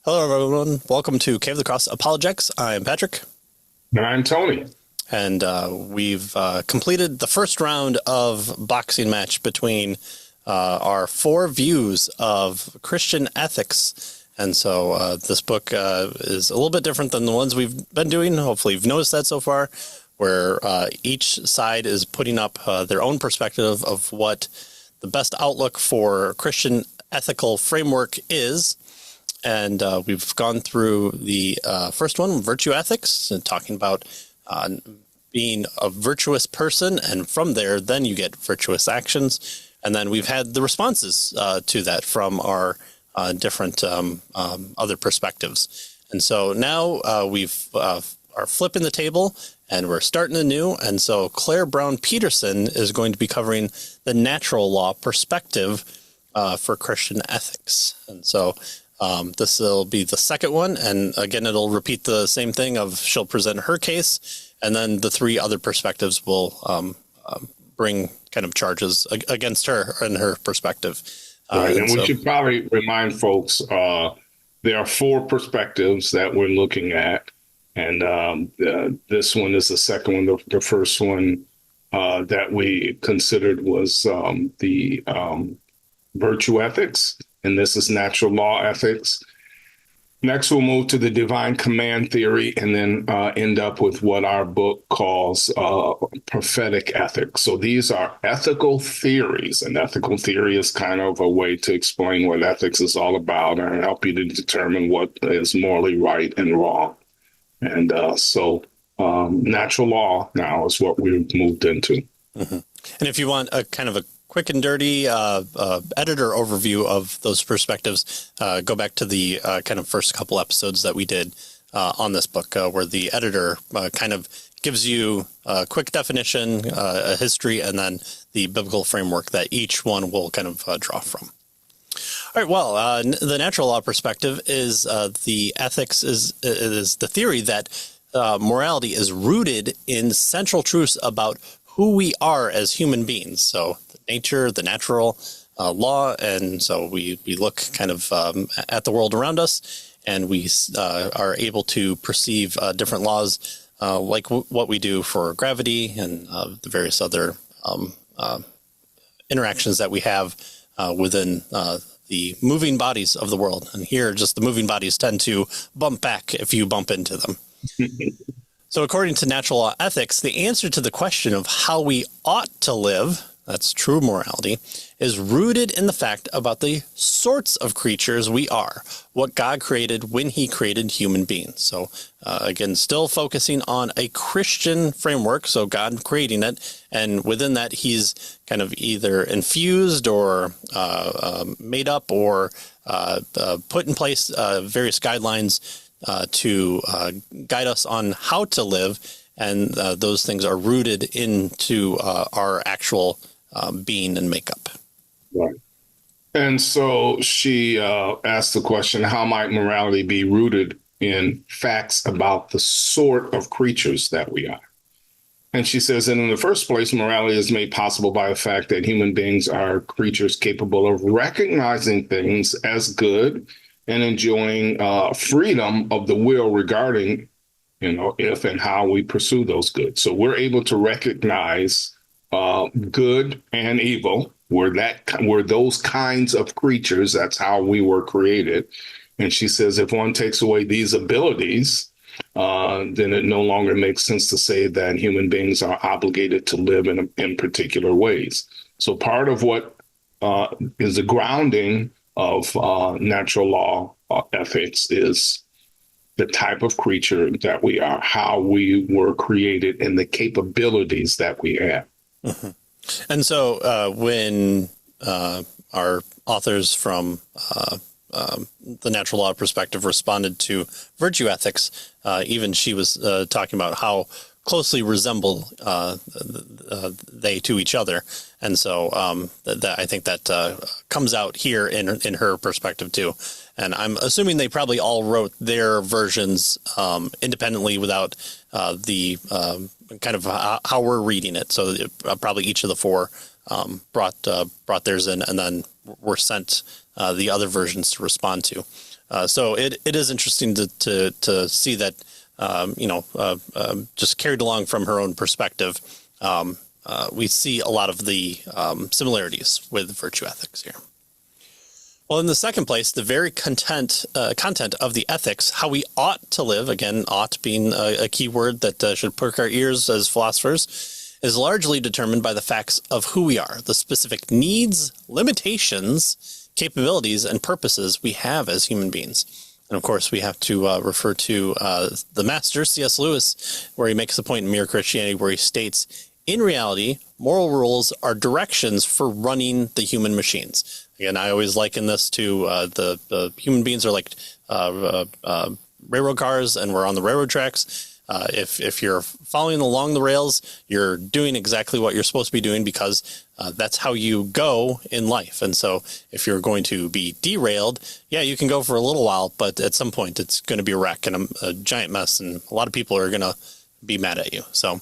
Hello, everyone. Welcome to Cave of the Cross Apologetics. I'm Patrick. And I'm Tony. And we've completed the first round of boxing match between our four views of Christian ethics. And so this book is a little bit different than the ones we've been doing. Hopefully you've noticed that so far, where each side is putting up their own perspective of what the best outlook for Christian ethical framework is. And we've gone through the first one, virtue ethics, and talking about being a virtuous person. And from there, then you get virtuous actions. And then we've had the responses to that from our different other perspectives. And so now we've are flipping the table and we're starting anew. And so Claire Brown Peterson is going to be covering the natural law perspective for Christian ethics. And so this will be the second one. And again, it'll repeat the same thing of she'll present her case, and then the three other perspectives will bring kind of charges against her and her perspective. Right. And we should probably remind folks there are four perspectives that we're looking at. And this one is the second one. The first one that we considered was the virtue ethics. And this is natural law ethics. Next, we'll move to the divine command theory and then end up with what our book calls prophetic ethics. So these are ethical theories, and ethical theory is kind of a way to explain what ethics is all about and help you to determine what is morally right and wrong. And so natural law now is what we've moved into. Mm-hmm. And if you want a kind of a quick and dirty editor overview of those perspectives, go back to the kind of first couple episodes that we did on this book, where the editor kind of gives you a quick definition, a history, and then the biblical framework that each one will kind of draw from. All right. Well, the natural law perspective is the ethics is the theory that morality is rooted in central truths about who we are as human beings. So nature, the natural law. And so we look kind of at the world around us, and we are able to perceive different laws like what we do for gravity and the various other interactions that we have within the moving bodies of the world. And here, just the moving bodies tend to bump back if you bump into them. So according to natural law ethics, the answer to the question of how we ought to live, that's true morality, is rooted in the fact about the sorts of creatures we are, what God created when he created human beings. So again, still focusing on a Christian framework, so God creating it, and within that he's kind of either infused or made up or put in place various guidelines to guide us on how to live, and those things are rooted into our actual being and makeup. Right. And so she asked the question, how might morality be rooted in facts about the sort of creatures that we are? And she says that in the first place, morality is made possible by the fact that human beings are creatures capable of recognizing things as good and enjoying freedom of the will regarding, if and how we pursue those goods. So we're able to recognize good and evil. We're those kinds of creatures. That's how we were created. And she says, if one takes away these abilities, then it no longer makes sense to say that human beings are obligated to live in particular ways. So part of what is the grounding of natural law ethics is the type of creature that we are, how we were created, and the capabilities that we have. Mm-hmm. And so when our authors from the natural law perspective responded to virtue ethics, even she was talking about how closely resemble they to each other. And so I think that comes out here in her perspective too. And I'm assuming they probably all wrote their versions independently without the kind of how we're reading it. So probably each of the four brought theirs in and then were sent the other versions to respond to. So it is interesting to see that, just carried along from her own perspective. We see a lot of the similarities with virtue ethics here. Well, in the second place, the very content of the ethics, how we ought to live, again, ought being a key word that should perk our ears as philosophers, is largely determined by the facts of who we are, the specific needs, limitations, capabilities, and purposes we have as human beings. And of course, we have to refer to the master, C.S. Lewis, where he makes the point in Mere Christianity, where he states, in reality, moral rules are directions for running the human machines. Again, I always liken this to the human beings are like railroad cars, and we're on the railroad tracks. If you're following along the rails, you're doing exactly what you're supposed to be doing because that's how you go in life. And so if you're going to be derailed, yeah, you can go for a little while, but at some point it's going to be a wreck and a giant mess, and a lot of people are going to be mad at you. So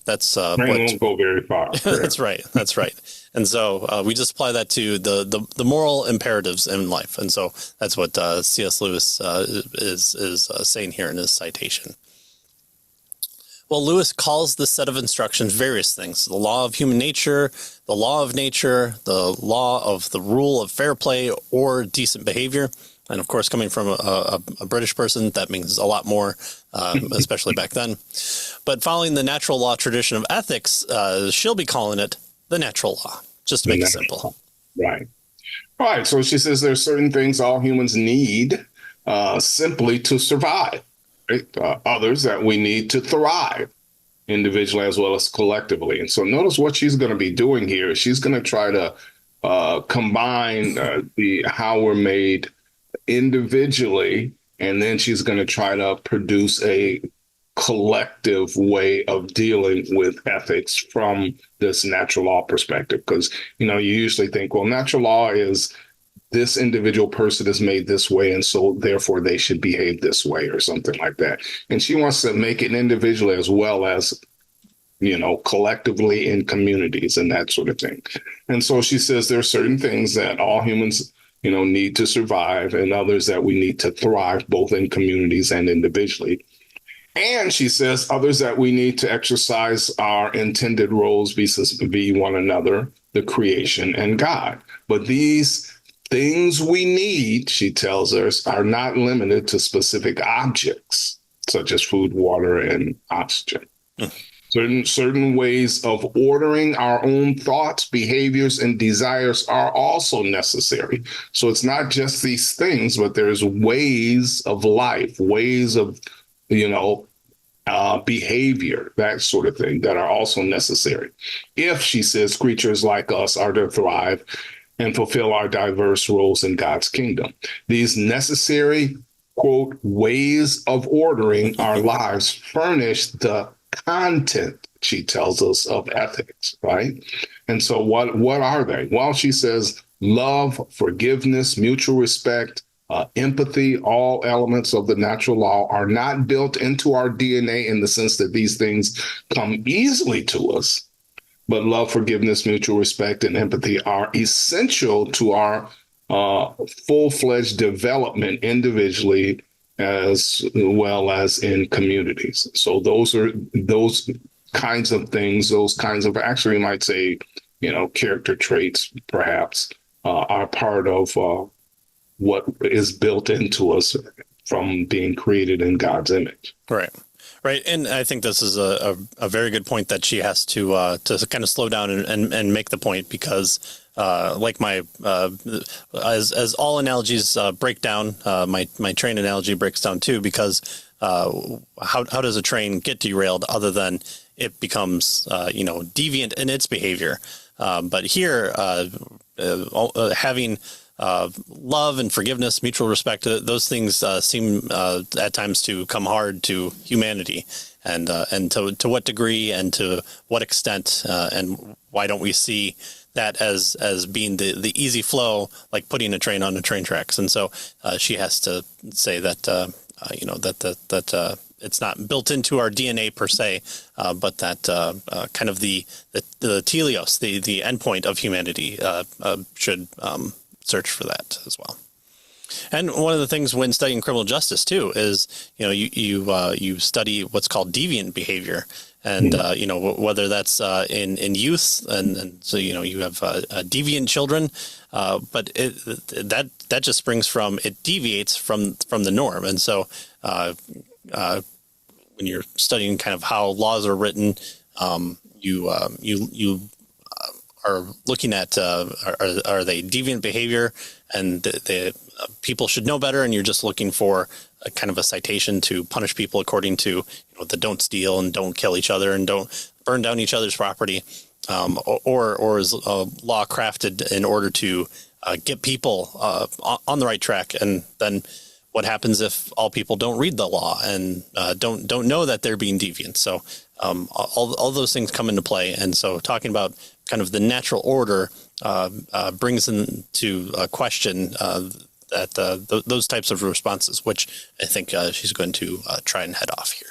that's won't go very far. That's right. And so we just apply that to the moral imperatives in life. And so that's what C.S. Lewis is saying here in his citation. Well, Lewis calls this set of instructions various things: the law of human nature, the law of nature, the law of the rule of fair play or decent behavior. And of course, coming from a British person, that means a lot more, especially back then. But following the natural law tradition of ethics, she'll be calling it the natural law, just to make it simple. Right. All right. So she says there's certain things all humans need simply to survive. Right? Others that we need to thrive individually as well as collectively. And so notice what she's going to be doing here. She's going to try to combine the how we're made individually, and then she's going to try to produce a collective way of dealing with ethics from this natural law perspective. Because, you usually think, well, natural law is this individual person is made this way, and so therefore they should behave this way or something like that. And she wants to make it individually as well as, collectively in communities and that sort of thing. And so she says there are certain things that all humans need to survive, and others that we need to thrive both in communities and individually. And she says others that we need to exercise our intended roles vis-a-vis one another, the creation, and God. But these things we need, she tells us, are not limited to specific objects, such as food, water, and oxygen. Certain ways of ordering our own thoughts, behaviors, and desires are also necessary. So it's not just these things, but there's ways of life, ways of, behavior, that sort of thing, that are also necessary. If, she says, creatures like us are to thrive and fulfill our diverse roles in God's kingdom. These necessary, quote, ways of ordering our lives furnish the content, she tells us, of ethics, right? And so what are they? Well, she says love, forgiveness, mutual respect, empathy, all elements of the natural law are not built into our DNA in the sense that these things come easily to us. But love, forgiveness, mutual respect, and empathy are essential to our full-fledged development individually as well as in communities. So those kinds of things, those kinds of, actually, you might say, character traits, perhaps, are part of what is built into us from being created in God's image. Right. Right. And I think this is a very good point that she has to kind of slow down and make the point, because like as all analogies break down, my train analogy breaks down too, because how does a train get derailed other than it becomes, deviant in its behavior? But here, having love and forgiveness, mutual respect, those things seem at times to come hard to humanity, and to what degree and to what extent, and why don't we see that as being the easy flow, like putting a train on the train tracks? And so she has to say that that it's not built into our DNA per se, but that kind of the teleos, the endpoint of humanity, should search for that as well. And one of the things when studying criminal justice too is, you study what's called deviant behavior, and whether that's in youth, and so you have deviant children, but that just springs from, it deviates from the norm, and so when you're studying kind of how laws are written, you are looking at are they deviant behavior, and the people should know better, and you're just looking for a kind of a citation to punish people according to the don't steal and don't kill each other and don't burn down each other's property, or is a law crafted in order to get people on the right track, and then what happens if all people don't read the law and don't know that they're being deviant? So all those things come into play, and so talking about kind of the natural order brings into question those types of responses, which I think she's going to try and head off here.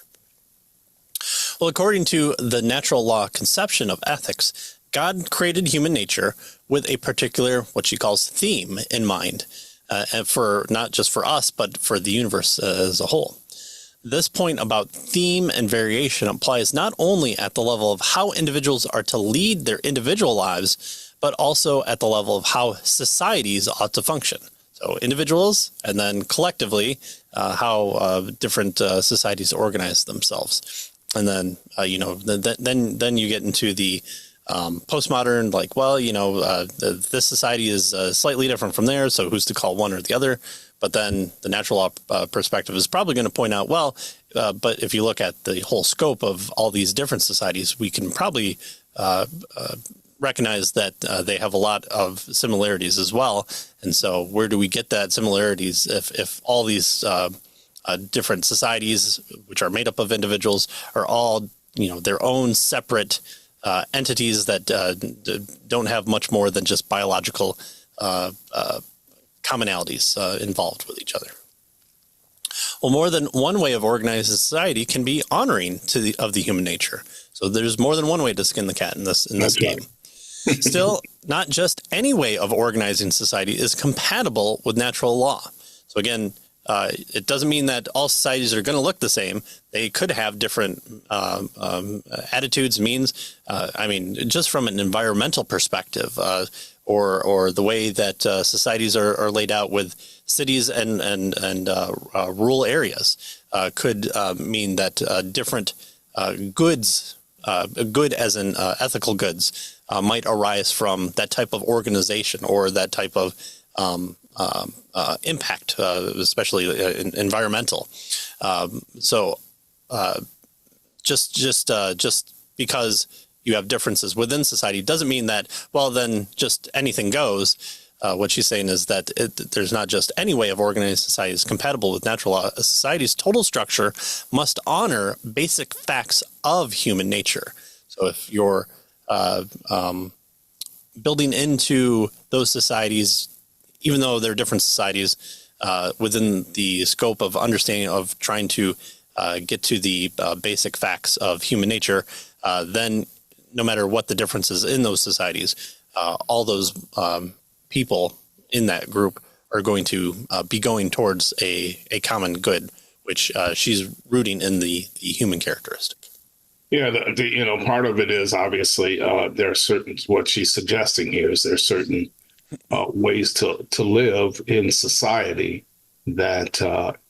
Well, according to the natural law conception of ethics, God created human nature with a particular, what she calls, theme in mind, and for not just for us, but for the universe as a whole. This point about theme and variation applies not only at the level of how individuals are to lead their individual lives, but also at the level of how societies ought to function. So individuals, and then collectively, how different societies organize themselves. And then, then you get into the postmodern, like, well, this society is slightly different from theirs, so who's to call one or the other? But then the natural law perspective is probably going to point out, well, but if you look at the whole scope of all these different societies, we can probably recognize that they have a lot of similarities as well. And so where do we get that similarities if all these different societies, which are made up of individuals, are all, their own separate entities that don't have much more than just biological commonalities involved with each other? Well, more than one way of organizing society can be honoring of the human nature. So there's more than one way to skin the cat in this game. Still, not just any way of organizing society is compatible with natural law. So again, it doesn't mean that all societies are going to look the same. They could have different attitudes, means. Just from an environmental perspective, or the way that societies are laid out with cities and rural areas could mean that different goods, good as in ethical goods, might arise from that type of organization or that type of impact, especially environmental. So just because you have differences within society doesn't mean that, well, then just anything goes. What she's saying is that there's not just any way of organizing society is compatible with natural law. A society's total structure must honor basic facts of human nature. So if you're building into those societies, even though they're different societies, within the scope of understanding of trying to get to the basic facts of human nature, then no matter what the differences in those societies, all those people in that group are going to be going towards a common good, which she's rooting in the human characteristic. Yeah, part of it is obviously there are certain, what she's suggesting here is there are certain ways to live in society that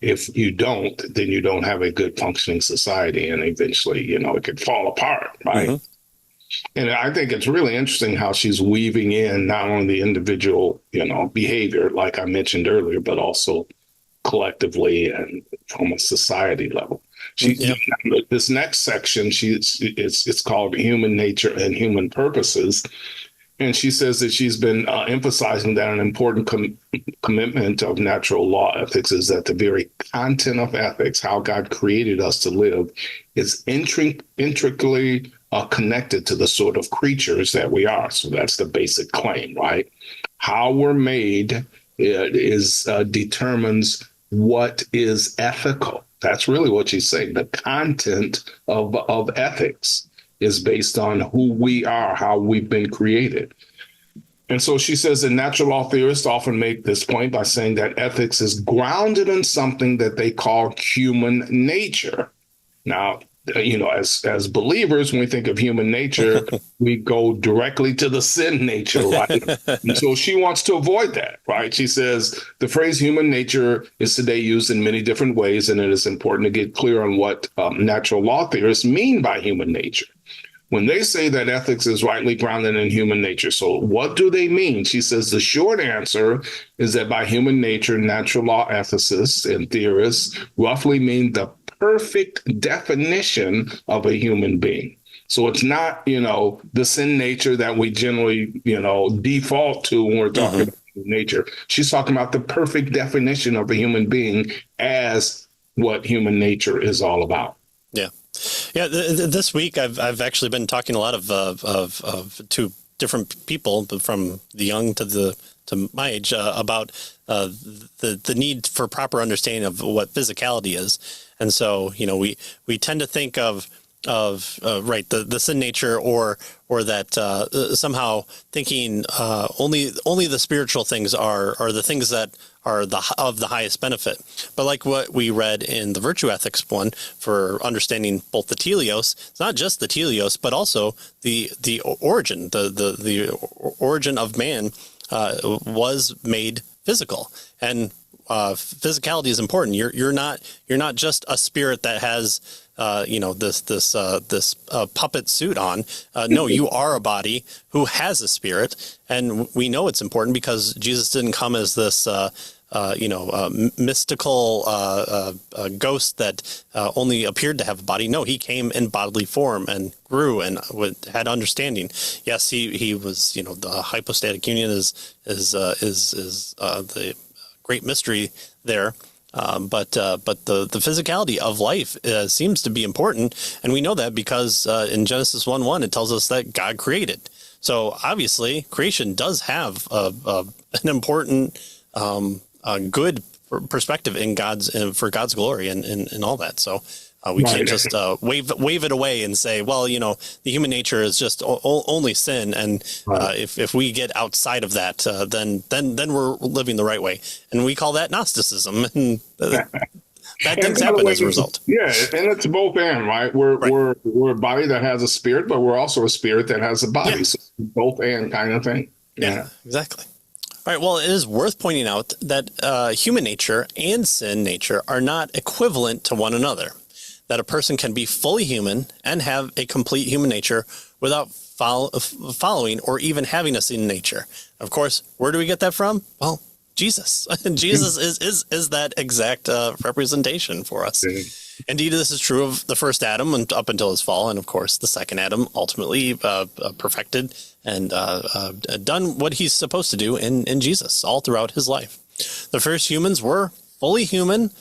if you don't, then you don't have a good functioning society, and eventually, it could fall apart, right? Mm-hmm. And I think it's really interesting how she's weaving in not only the individual, behavior, like I mentioned earlier, but also collectively and from a society level. This next section, it's called Human Nature and Human Purposes. And she says that she's been emphasizing that an important commitment of natural law ethics is that the very content of ethics, how God created us to live, is intricately connected to the sort of creatures that we are. So that's the basic claim, right? How we're made determines what is ethical. That's really what she's saying. The content of ethics is based on who we are, how we've been created. And so she says that natural law theorists often make this point by saying that ethics is grounded in something that they call human nature. Now, as believers, when we think of human nature, we go directly to the sin nature, right? And so she wants to avoid that, right? She says the phrase human nature is today used in many different ways, and it is important to get clear on what natural law theorists mean by human nature. When they say that ethics is rightly grounded in human nature, so what do they mean? She says the short answer is that by human nature, natural law ethicists and theorists roughly mean the perfect definition of a human being. So it's not, the sin nature that we generally, default to when we're talking about nature. She's talking about the perfect definition of a human being as what human nature is all about. Yeah. Yeah, this week I've actually been talking a lot to different people, from the young to my age, about the need for proper understanding of what physicality is, and so we tend to think of the sin nature, or that somehow thinking only the spiritual things are the things that are of the highest benefit. But like what we read in the virtue ethics one, for understanding both the teleos, it's not just the teleos, but also the origin, the origin of man was made physical, and physicality is important. You're not just a spirit that has this puppet suit on. No, you are a body who has a spirit, and we know it's important because Jesus didn't come as this mystical ghost that only appeared to have a body. No, he came in bodily form and grew and had understanding. Yes, he was. The hypostatic union is the great mystery there. But the physicality of life seems to be important, and we know that because in Genesis 1:1 it tells us that God created. So obviously, creation does have an important, good perspective in for God's glory and all that. So we can't just wave it away and say, well, the human nature is just only sin, and if we get outside of that, then we're living the right way, and we call that Gnosticism, and bad things happen as a result. Yeah, and it's both and, right? We're a body that has a spirit, but we're also a spirit that has a body. Yeah. So both and kind of thing. Yeah, exactly. All right. Well, it is worth pointing out that human nature and sin nature are not equivalent to one another. That a person can be fully human and have a complete human nature without following or even having a sin nature. Of course, where do we get that from? Well, Jesus. Jesus is that exact representation for us. Indeed, this is true of the first Adam and up until his fall, and of course, the second Adam ultimately perfected and done what he's supposed to do in Jesus all throughout his life. The first humans were fully human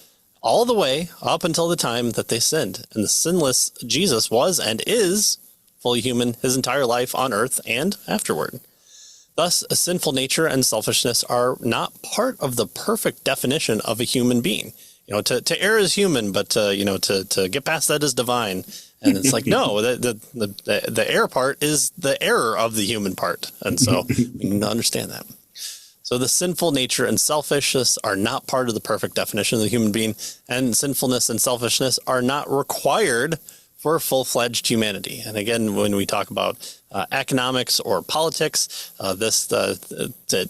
all the way up until the time that they sinned, and the sinless Jesus was and is fully human his entire life on earth and afterward. Thus, a sinful nature and selfishness are not part of the perfect definition of a human being. To err is human, but to get past that is divine. And it's like, no, the error part is the error of the human part, and so we need to understand that. So the sinful nature and selfishness are not part of the perfect definition of the human being, and sinfulness and selfishness are not required for full-fledged humanity. And again, when we talk about economics or politics, this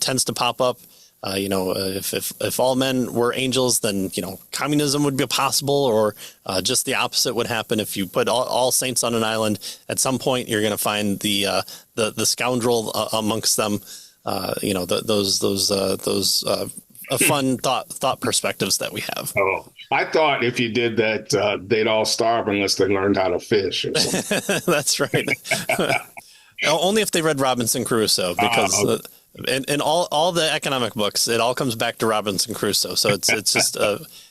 tends to pop up. If all men were angels, then communism would be possible, or just the opposite would happen. If you put all saints on an island, at some point you're going to find the scoundrel amongst them. Those fun thought perspectives that we have. Oh, I thought if you did that, they'd all starve unless they learned how to fish or something. That's right. Only if they read Robinson Crusoe, because in all the economic books, it all comes back to Robinson Crusoe. So it's just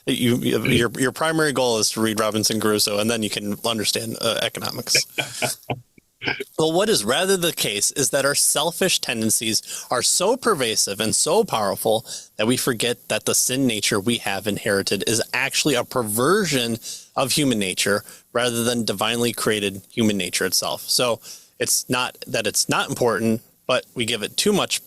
your primary goal is to read Robinson Crusoe, and then you can understand economics. Well, what is rather the case is that our selfish tendencies are so pervasive and so powerful that we forget that the sin nature we have inherited is actually a perversion of human nature rather than divinely created human nature itself. So it's not that it's not important, but we give it too much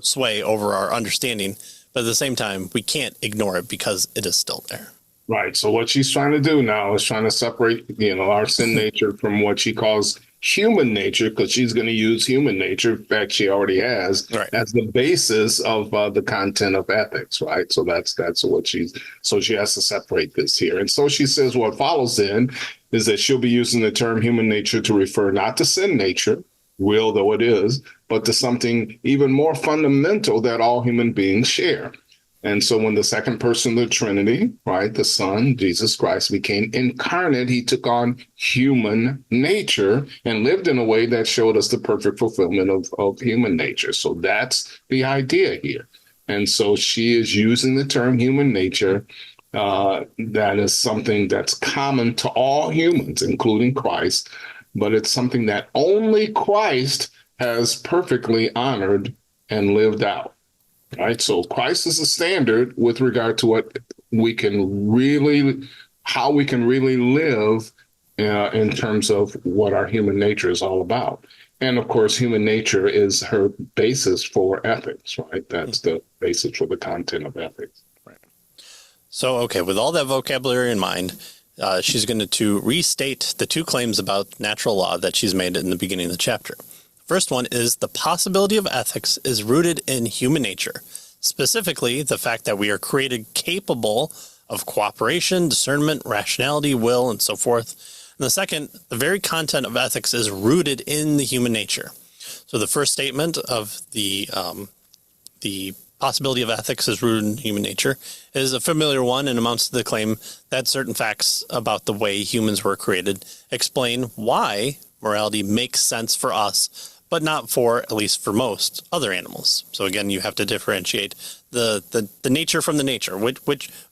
sway over our understanding, but at the same time, we can't ignore it because it is still there. Right. So what she's trying to do now is trying to separate, our sin nature from what she calls human nature, because she's going to use human nature. In fact, she already has Right. as the basis of the content of ethics. Right. So that's what so she has to separate this here. And so she says what follows then is that she'll be using the term human nature to refer not to sin nature, real though it is, but to something even more fundamental that all human beings share. And so when the second person of the Trinity, right, the Son, Jesus Christ, became incarnate, he took on human nature and lived in a way that showed us the perfect fulfillment of human nature. So that's the idea here. And so she is using the term human nature. That is something that's common to all humans, including Christ, but it's something that only Christ has perfectly honored and lived out. Right. So Christ is the standard with regard to how we can really live in terms of what our human nature is all about. And of course, human nature is her basis for ethics. Right. That's the basis for the content of ethics. Right. So, OK, with all that vocabulary in mind, she's going to restate the two claims about natural law that she's made in the beginning of the chapter. First one is the possibility of ethics is rooted in human nature, specifically the fact that we are created capable of cooperation, discernment, rationality, will, and so forth. And the second, the very content of ethics is rooted in the human nature. So the first statement of the possibility of ethics is rooted in human nature is a familiar one and amounts to the claim that certain facts about the way humans were created explain why morality makes sense for us, but not for, at least for most, other animals. So again, you have to differentiate the nature from the nature.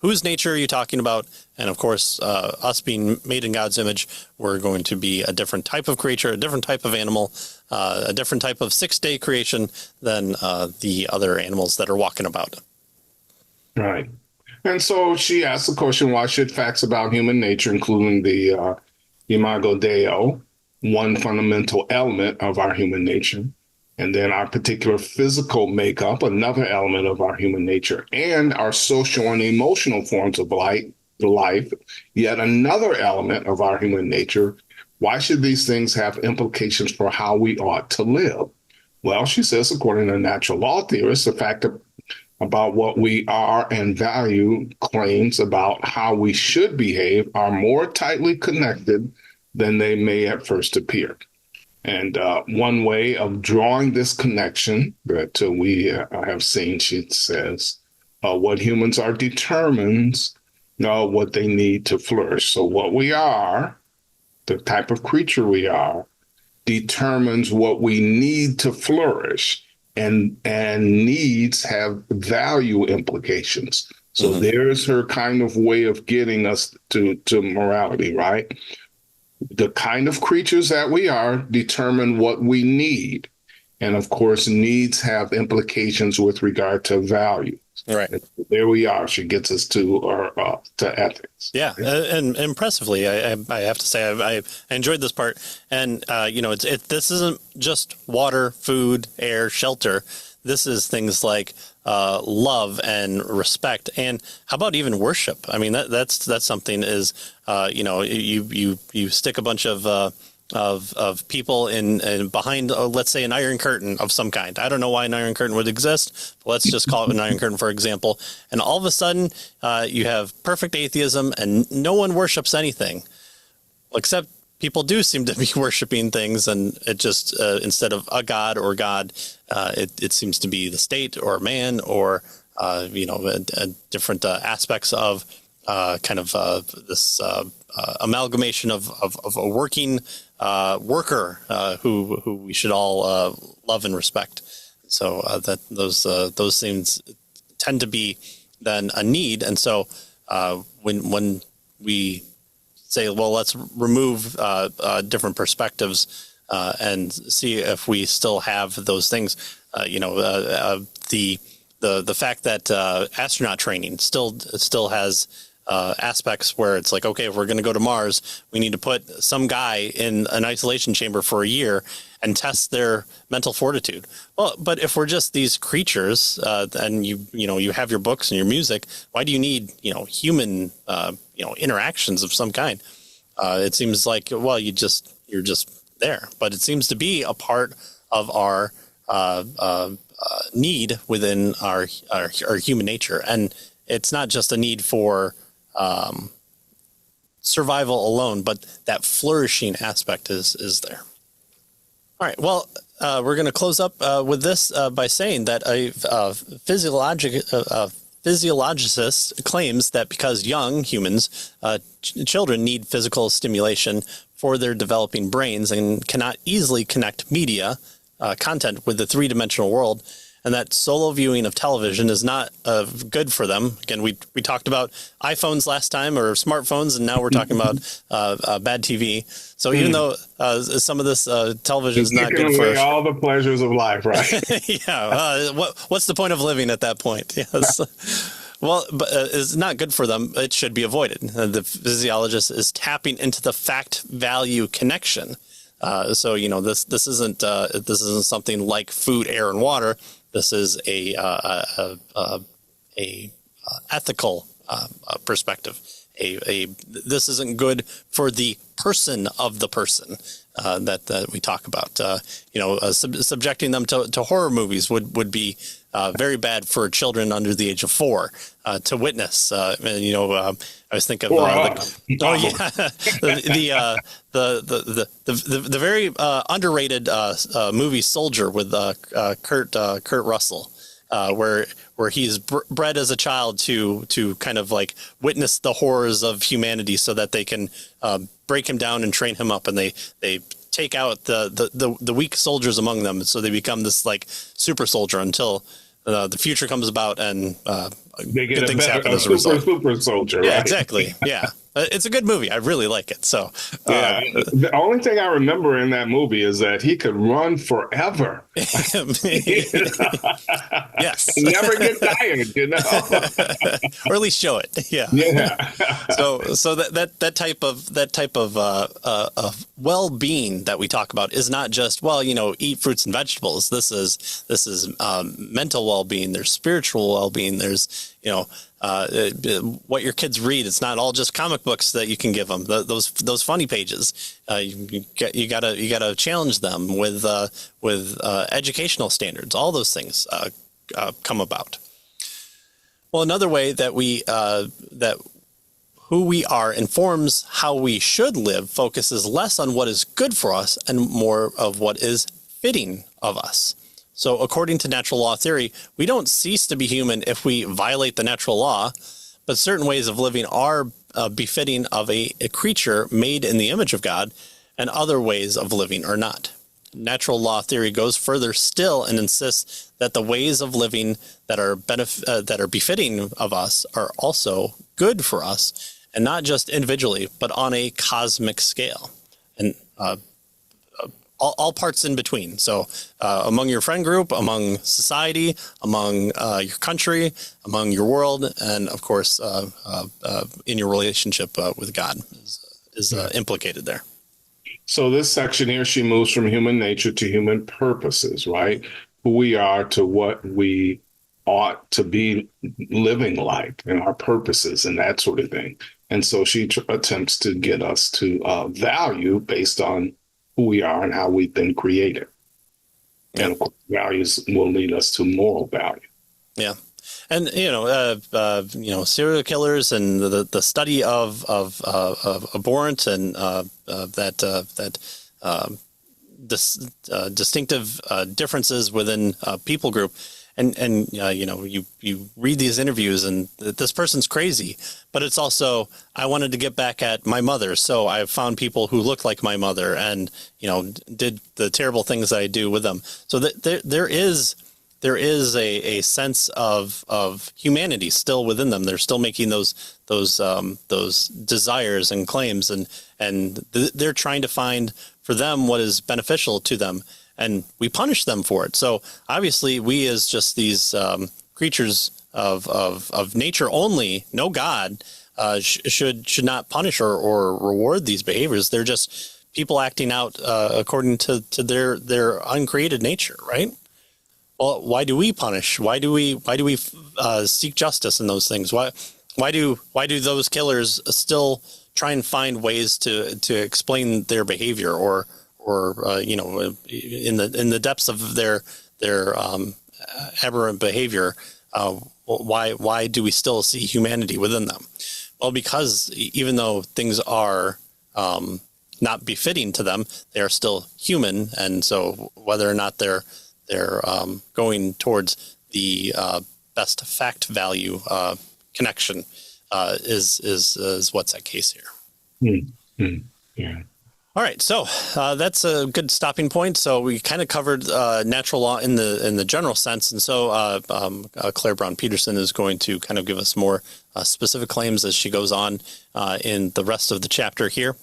Whose nature are you talking about? And of course, us being made in God's image, we're going to be a different type of creature, a different type of animal, a different type of 6-day creation than the other animals that are walking about. Right. And so she asks the question, why should facts about human nature, including the imago Dei, one fundamental element of our human nature, and then our particular physical makeup, another element of our human nature, and our social and emotional forms of life, yet another element of our human nature. Why should these things have implications for how we ought to live? Well, she says, according to natural law theorists, the fact about what we are and value claims about how we should behave are more tightly connected than they may at first appear. And one way of drawing this connection that we have seen, she says, what humans are determines what they need to flourish. So what we are, the type of creature we are, determines what we need to flourish, and needs have value implications. So there's her kind of way of getting us to morality, right? The kind of creatures that we are determine what we need. And of course, needs have implications with regard to value. Right. There we are. She gets us to ethics. Yeah. And impressively, I have to say, I enjoyed this part. And, this isn't just water, food, air, shelter. This is things like love and respect, and how about even worship? I mean, that's something is you stick a bunch of people in behind, let's say, an iron curtain of some kind. I don't know why an iron curtain would exist, but let's just call it an iron curtain, for example. And all of a sudden, you have perfect atheism, and no one worships anything, except people do seem to be worshiping things, and it just instead of a god or God, it seems to be the state or man or different aspects of this amalgamation of a working worker who we should all love and respect. So that those things tend to be then a need, and so when we say, well, let's remove different perspectives and see if we still have those things. The fact that astronaut training still has aspects where it's like, okay, if we're going to go to Mars, we need to put some guy in an isolation chamber for a year and test their mental fortitude. Well, but if we're just these creatures, and you have your books and your music, why do you need human interactions of some kind? It seems like, well, you're just there, but it seems to be a part of our need within our human nature, and it's not just a need for survival alone, but that flourishing aspect is there. All right. Well, we're going to close up with this by saying that a physiologist claims that because young humans, children need physical stimulation for their developing brains and cannot easily connect media content with the three-dimensional world, and that solo viewing of television is not good for them. Again, we talked about iPhones last time, or smartphones, and now we're talking about bad TV. So even though some of this television is not good for all the pleasures of life, right? Yeah. What's the point of living at that point? Yes. Well, but it's not good for them. It should be avoided. The physiologist is tapping into the fact-value connection. So this isn't something like food, air, and water. This is a ethical perspective. This isn't good for the person of the person that we talk about. Subjecting them to horror movies would be very bad for children under the age of 4 to witness. I was thinking of the very underrated movie Soldier with Kurt Russell, where he's bred as a child to kind of like witness the horrors of humanity so that they can break him down and train him up, and they take out the weak soldiers among them, so they become this like super soldier until the future comes about and they get good things happen as a result. Super soldier, yeah, right? Exactly. Yeah, it's a good movie. I really like it. So the only thing I remember in that movie is that he could run forever. Yes, never get tired, or at least show it. Yeah. So that type of well-being that we talk about is not just eat fruits and vegetables. This is mental well-being. There's spiritual well-being. There's what your kids read. It's not all just comic books that you can give them. Those funny pages. You gotta challenge them with educational standards. All those things come about. Well, another way that who we are informs how we should live focuses less on what is good for us and more of what is fitting of us. So according to natural law theory, we don't cease to be human if we violate the natural law, but certain ways of living are befitting of a creature made in the image of God, and other ways of living are not. Natural law theory goes further still and insists that the ways of living that are befitting of us are also good for us, and not just individually, but on a cosmic scale. And all parts in between. So among your friend group, among society, among your country, among your world, and of course in your relationship with God is implicated there. So this section here, she moves from human nature to human purposes, right? Who we are to what we ought to be living like, and our purposes and that sort of thing. And so she attempts to get us to value based on who we are and how we've been created. And of course, values will lead us to moral value. Yeah. And, serial killers and the study of abhorrent and distinctive differences within a people group. And you read these interviews and this person's crazy, but it's also, I wanted to get back at my mother. So I found people who looked like my mother and, did the terrible things that I do with them. So that there is a sense of humanity still within them. They're still making those desires and claims, and they're trying to find for them what is beneficial to them. And we punish them for it. So obviously, we as just these creatures of nature only, no God, should not punish or reward these behaviors. They're just people acting out according to their uncreated nature, right? Well, why do we punish? Why do we seek justice in those things? Why do those killers still try and find ways to explain their behavior or in the depths of their aberrant behavior? Why do we still see humanity within them? Well, because even though things are not befitting to them, they are still human, and so whether or not they're going towards the best fact value connection is what's at case here. Mm-hmm. Yeah. All right, so that's a good stopping point. So we kind of covered natural law in the general sense, and so Claire Brown Peterson is going to kind of give us more specific claims as she goes on in the rest of the chapter here.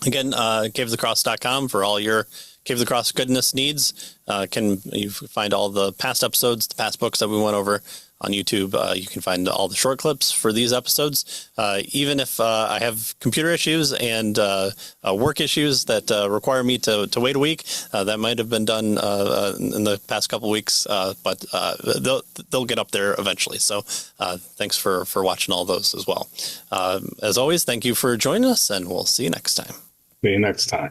Again, caveofthecross.com for all your Cave of the Cross goodness needs. You find all the past episodes, the past books that we went over on YouTube. You can find all the short clips for these episodes. Even if I have computer issues and work issues that require me to wait a week, that might have been done in the past couple weeks, but they'll get up there eventually. So thanks for watching all those as well. As always, thank you for joining us, and we'll see you next time. See you next time.